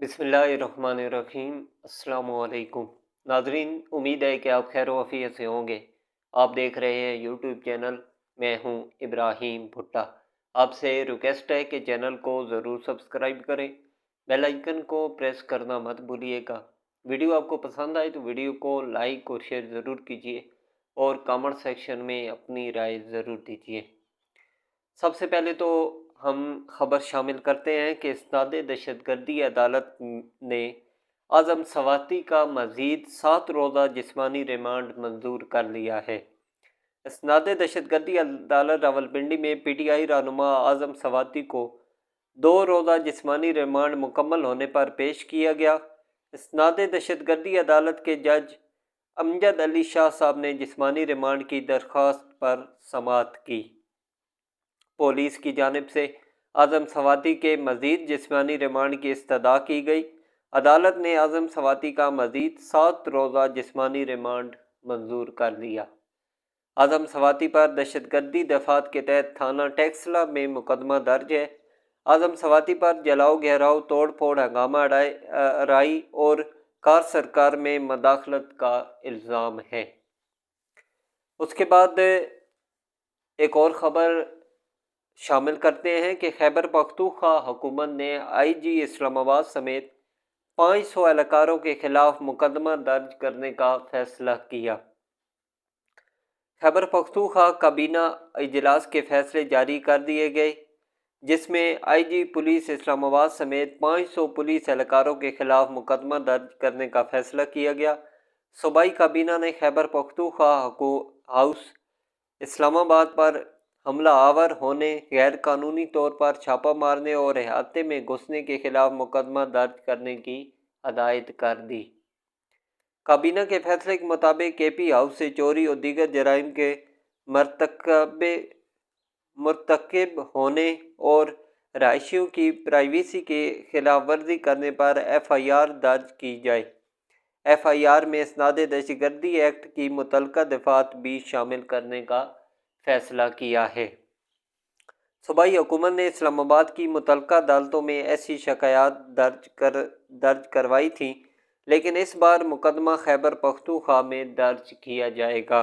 बिस्मिल्लाहिर्रहमानिर्रहीम। अस्सलाम वालेकुम नाजरीन, उम्मीद है कि आप खैर वफ़ियत से होंगे। आप देख रहे हैं यूट्यूब चैनल। मैं हूं इब्राहिम भुट्टा। आपसे रिक्वेस्ट है कि चैनल को ज़रूर सब्सक्राइब करें, बेल आइकन को प्रेस करना मत भूलिएगा। वीडियो आपको पसंद आए तो वीडियो को लाइक और शेयर ज़रूर कीजिए और कमेंट सेक्शन में अपनी राय ज़रूर दीजिए। सबसे पहले तो हम खबर शामिल करते हैं कि इस्नाद दहशतगर्दी अदालत ने आज़म सवाती का मज़ीद 7 रोज़ा जिस्मानी रिमांड मंजूर कर लिया है। इस्नाद दहशतगर्दी अदालत रावलपिंडी में पीटीआई रहनुमा आज़म सवाती को 2 रोज़ा जिस्मानी रिमांड मुकम्मल होने पर पेश किया गया। इस्नाद दहशतगर्दी अदालत के जज अमजद अली शाह साहब ने जिस्मानी रिमांड की दरख्वास्त पर समाअत की। पुलिस की जानिब से आज़म सवाती के मज़ीद जिस्मानी रिमांड की इस्तदा की गई। अदालत ने आज़म सवाती का मज़ीद 7 रोज़ा जिस्मानी रिमांड मंजूर कर लिया। आज़म सवाती पर दहशतगर्दी दफात के तहत थाना टेक्सला में मुकदमा दर्ज है। आज़म सवाती पर जलाओ घेराव, तोड़ फोड़, हंगामा अराई और कार सरकार में मदाखलत का इल्ज़ाम है। उसके बाद एक और ख़बर शामिल करते हैं कि खैबर पख्तूनख्वा हुकूमत ने आईजी इस्लामाबाद समेत 500 एहलकारों के खिलाफ मुकदमा दर्ज करने का फैसला किया। खैबर पख्तूनख्वा काबीना इजलास के फैसले जारी कर दिए गए, जिसमें आईजी पुलिस इस्लामाबाद समेत 500 पुलिस एहलकारों के खिलाफ मुकदमा दर्ज करने का फैसला किया गया। सूबाई काबीना ने खैबर पख्तूनख्वा हाउस इस्लामाबाद पर हमला आवर होने, गैर कानूनी तौर पर छापा मारने और अहाते में घुसने के खिलाफ मुकदमा दर्ज करने की हदायत कर दी। काबीना के फैसले के मुताबिक केपी हाउस से चोरी और दीगर जराइम के मरतकब होने और रहायशियों की प्राइवेसी के खिलाफ वर्जी करने पर FIR दर्ज की जाए। FIR में इस्नाद दहशतगर्दी एक्ट की मुतलका दफात भी शामिल करने का फैसला किया है। सूबाई हुकूमत ने इस्लामाबाद की मुतलका अदालतों में ऐसी शिकायत दर्ज करवाई थी, लेकिन इस बार मुकदमा खैबर पख्तूनख्वा में दर्ज किया जाएगा।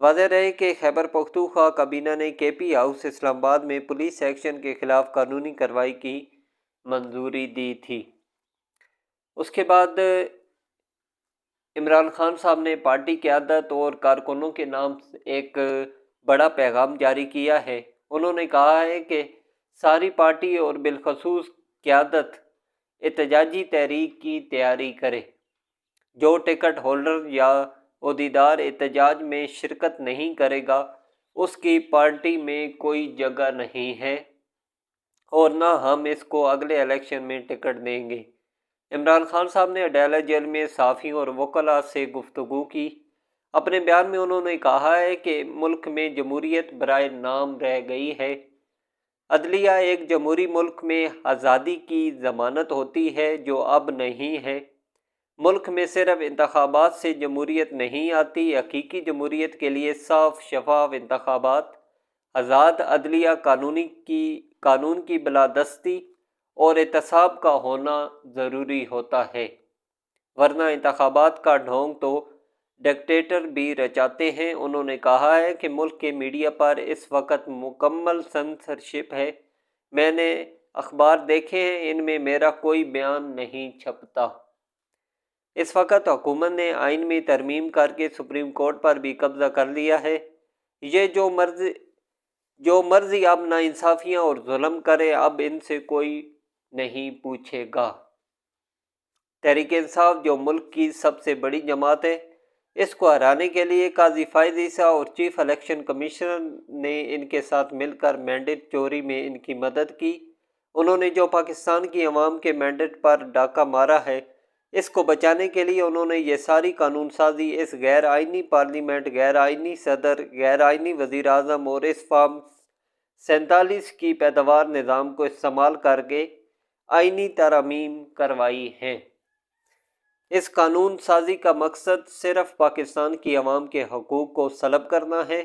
वाज़ेह रहे कि खैबर पख्तूनख्वा काबीना ने केपी हाउस इस्लामाबाद में पुलिस एक्शन के खिलाफ कानूनी कार्रवाई की मंजूरी दी थी। उसके बाद इमरान खान साहब ने पार्टी क़यादत और कारकुनों के नाम एक बड़ा पैगाम जारी किया है। उन्होंने कहा है कि सारी पार्टी और बिलखसूस क़यादत एहतजाजी तहरीक की तैयारी करे। जो टिकट होल्डर या ओहदेदार एहतजाज में शिरकत नहीं करेगा, उसकी पार्टी में कोई जगह नहीं है और ना हम इसको अगले इलेक्शन में टिकट देंगे। इमरान खान साहब ने अडाला जेल में सहाफ़ियों और वकला से गुफ्तगू की। अपने बयान में उन्होंने कहा है कि मुल्क में जमहूरियत बराए नाम रह गई है। अदलिया एक जमहूरी मुल्क में आज़ादी की ज़मानत होती है, जो अब नहीं है। मुल्क में सिर्फ इंतखाबात से जमहूरियत नहीं आती। हकीकी जमहूरियत के लिए साफ शफाफ इंतखाबात, आज़ाद अदलिया, कानून की बलादस्ती और एहतसाब का होना ज़रूरी होता है, वरना इंतखाबात का ढोंग तो डिक्टेटर भी रचाते हैं। उन्होंने कहा है कि मुल्क के मीडिया पर इस वक्त मुकम्मल सेंसरशिप है। मैंने अखबार देखे हैं, इनमें मेरा कोई बयान नहीं छपता। इस वक्त हुकूमत ने आइन में तरमीम करके सुप्रीम कोर्ट पर भी कब्जा कर लिया है। ये जो मर्जी अब नाइंसाफ़ियाँ और जुल्म करे, अब इनसे कोई नहीं पूछेगा। तहरीक इंसाफ जो मुल्क की सबसे बड़ी जमात है, इसको हराने के लिए काजी फायद ईसा और चीफ इलेक्शन कमिश्नर ने इनके साथ मिलकर मैंडेट चोरी में इनकी मदद की। उन्होंने जो पाकिस्तान की अवाम के मैंडेट पर डाका मारा है, इसको बचाने के लिए उन्होंने ये सारी कानून साजी इस गैर आइनी पार्लियामेंट, गैर आइनी सदर, गैर आइनी वज़ीर आज़म और इस फॉर्म 47 की पैदावार निज़ाम को इस्तेमाल करके आइनी तरमीम करवाई है। इस कानून साजी का मकसद सिर्फ पाकिस्तान की अवाम के हकूक़ को सलब करना है।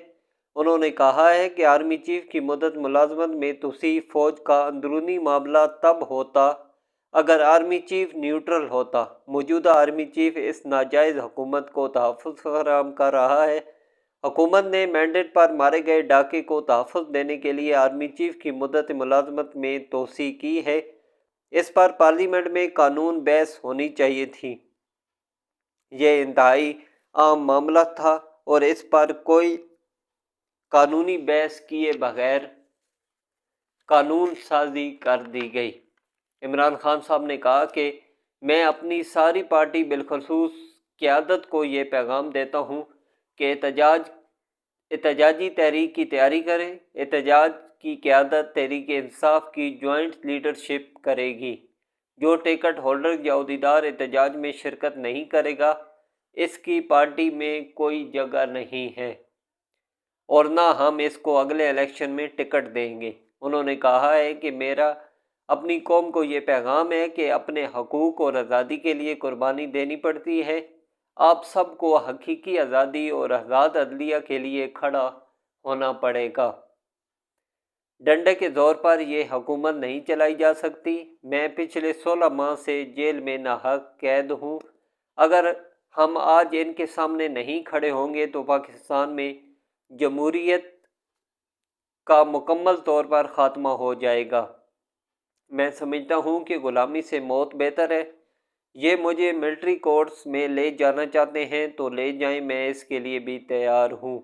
उन्होंने कहा है कि आर्मी चीफ की मुद्दत मुलाजमत में तोसीफ़ फ़ौज का अंदरूनी मामला तब होता اگر آرمی چیف نیوٹرل ہوتا۔ موجودہ آرمی چیف اس ناجائز حکومت کو تحفظ فراہم کر رہا ہے۔ حکومت نے مینڈیٹ پر مارے گئے ڈاکے کو تحفظ دینے کے لیے آرمی چیف کی مدت ملازمت میں توسیع کی ہے۔ اس پر پارلیمنٹ میں قانون بحث ہونی چاہیے تھی۔ یہ انتہائی عام معاملہ تھا اور اس پر کوئی قانونی بحث کیے بغیر قانون سازی کر دی گئی۔ عمران خان صاحب نے کہا کہ میں اپنی ساری پارٹی بالخصوص قیادت کو یہ پیغام دیتا ہوں کہ احتجاجی تحریک کی تیاری کریں۔ احتجاج کی قیادت تحریک انصاف کی جوائنٹ لیڈرشپ کرے گی۔ جو ٹکٹ ہولڈر یا عہدیدار احتجاج میں شرکت نہیں کرے گا، اس کی پارٹی میں کوئی جگہ نہیں ہے اور نہ ہم اس کو اگلے الیکشن میں ٹکٹ دیں گے۔ انہوں نے کہا ہے کہ میرا اپنی قوم کو یہ پیغام ہے کہ اپنے حقوق اور آزادی کے لیے قربانی دینی پڑتی ہے۔ آپ سب کو حقیقی آزادی اور آزاد عدلیہ کے لیے کھڑا ہونا پڑے گا۔ ڈنڈے کے زور پر یہ حکومت نہیں چلائی جا سکتی۔ میں پچھلے 16 ماہ سے جیل میں ناحق قید ہوں۔ اگر ہم آج ان کے سامنے نہیں کھڑے ہوں گے تو پاکستان میں جمہوریت کا مکمل طور پر خاتمہ ہو جائے گا۔ میں سمجھتا ہوں کہ غلامی سے موت بہتر ہے۔ یہ مجھے ملٹری کورٹس میں لے جانا چاہتے ہیں تو لے جائیں، میں اس کے لیے بھی تیار ہوں،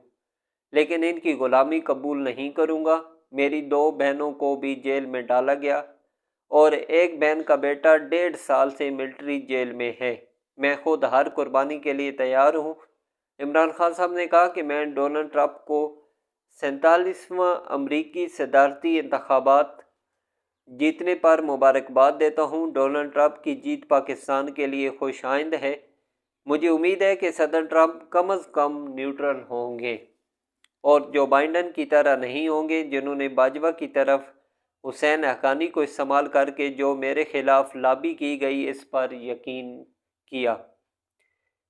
لیکن ان کی غلامی قبول نہیں کروں گا۔ میری 2 بہنوں کو بھی جیل میں ڈالا گیا اور ایک بہن کا بیٹا 1.5 سال سے ملٹری جیل میں ہے۔ میں خود ہر قربانی کے لیے تیار ہوں۔ عمران خان صاحب نے کہا کہ میں ڈونلڈ ٹرمپ کو 47واں امریکی صدارتی انتخابات جیتنے پر مبارکباد دیتا ہوں۔ ڈونلڈ ٹرمپ کی جیت پاکستان کے لیے خوش آئند ہے۔ مجھے امید ہے کہ صدر ٹرمپ کم از کم نیوٹرل ہوں گے اور جو بائیڈن کی طرح نہیں ہوں گے، جنہوں نے باجوہ کی طرف حسین حقانی کو استعمال کر کے جو میرے خلاف لابی کی گئی اس پر یقین کیا۔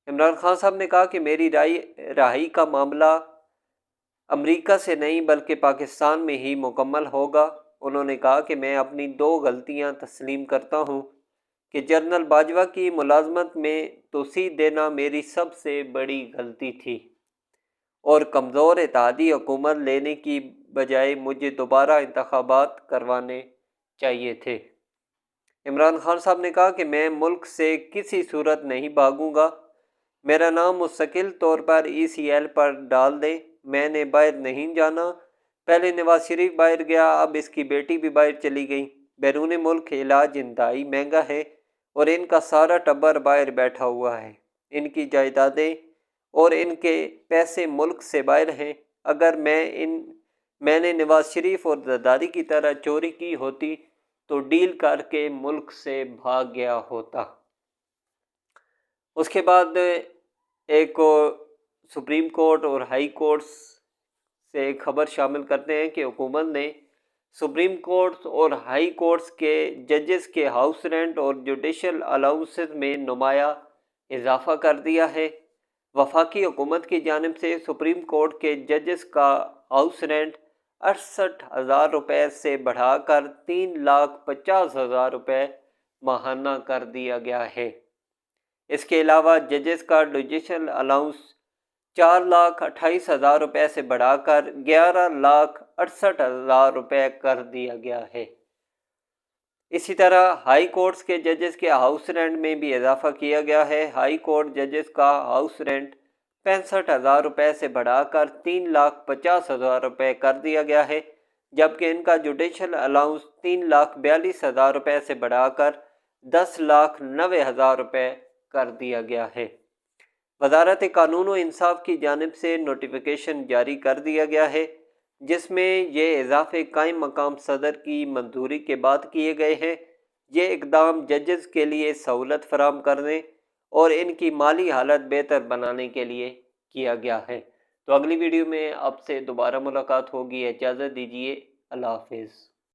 عمران خان صاحب نے کہا کہ میری رہائی کا معاملہ امریکہ سے نہیں بلکہ پاکستان میں ہی مکمل ہوگا۔ انہوں نے کہا کہ میں اپنی 2 غلطیاں تسلیم کرتا ہوں کہ جنرل باجوہ کی ملازمت میں توسیع دینا میری سب سے بڑی غلطی تھی اور کمزور اتحادی حکومت لینے کی بجائے مجھے دوبارہ انتخابات کروانے چاہیے تھے۔ عمران خان صاحب نے کہا کہ میں ملک سے کسی صورت نہیں بھاگوں گا۔ میرا نام مستقل طور پر ECL پر ڈال دیں۔ میں نے باہر نہیں جانا۔ پہلے نواز شریف باہر گیا، اب اس کی بیٹی بھی باہر چلی گئی۔ بیرون ملک علاج انتہائی مہنگا ہے اور ان کا سارا ٹبر باہر بیٹھا ہوا ہے۔ ان کی جائیدادیں اور ان کے پیسے ملک سے باہر ہیں۔ اگر میں نے نواز شریف اور زرداری کی طرح چوری کی ہوتی تو ڈیل کر کے ملک سے بھاگ گیا ہوتا۔ اس کے بعد ایک سپریم کورٹ اور ہائی کورٹس سے ایک خبر شامل کرتے ہیں کہ حکومت نے سپریم کورٹس اور ہائی کورٹس کے ججز کے ہاؤس رینٹ اور جوڈیشل الاؤنسز میں نمایاں اضافہ کر دیا ہے۔ وفاقی حکومت کی جانب سے سپریم کورٹ کے ججز کا ہاؤس رینٹ 68,000 روپے سے بڑھا کر 3,50,000 روپے ماہانہ کر دیا گیا ہے۔ اس کے علاوہ ججز کا جوڈیشل الاؤنس 4,28,000 روپے سے بڑھا کر 11,68,000 روپے کر دیا گیا ہے۔ اسی طرح ہائی کورٹس کے ججز کے ہاؤس رینٹ میں بھی اضافہ کیا گیا ہے۔ ہائی کورٹ ججز کا ہاؤس رینٹ 65,000 روپے سے بڑھا کر 3,50,000 روپے کر دیا گیا ہے، جبکہ ان کا جوڈیشل الاؤنس 3,42,000 روپے سے بڑھا کر 10,90,000 روپے کر دیا گیا ہے۔ وزارت قانون و انصاف کی جانب سے نوٹیفیکیشن جاری کر دیا گیا ہے جس میں یہ اضافے قائم مقام صدر کی منظوری کے بعد کیے گئے ہیں۔ یہ اقدام ججز کے لیے سہولت فراہم کرنے اور ان کی مالی حالت بہتر بنانے کے لیے کیا گیا ہے۔ تو اگلی ویڈیو میں آپ سے دوبارہ ملاقات ہوگی۔ اجازت دیجیے، اللہ حافظ۔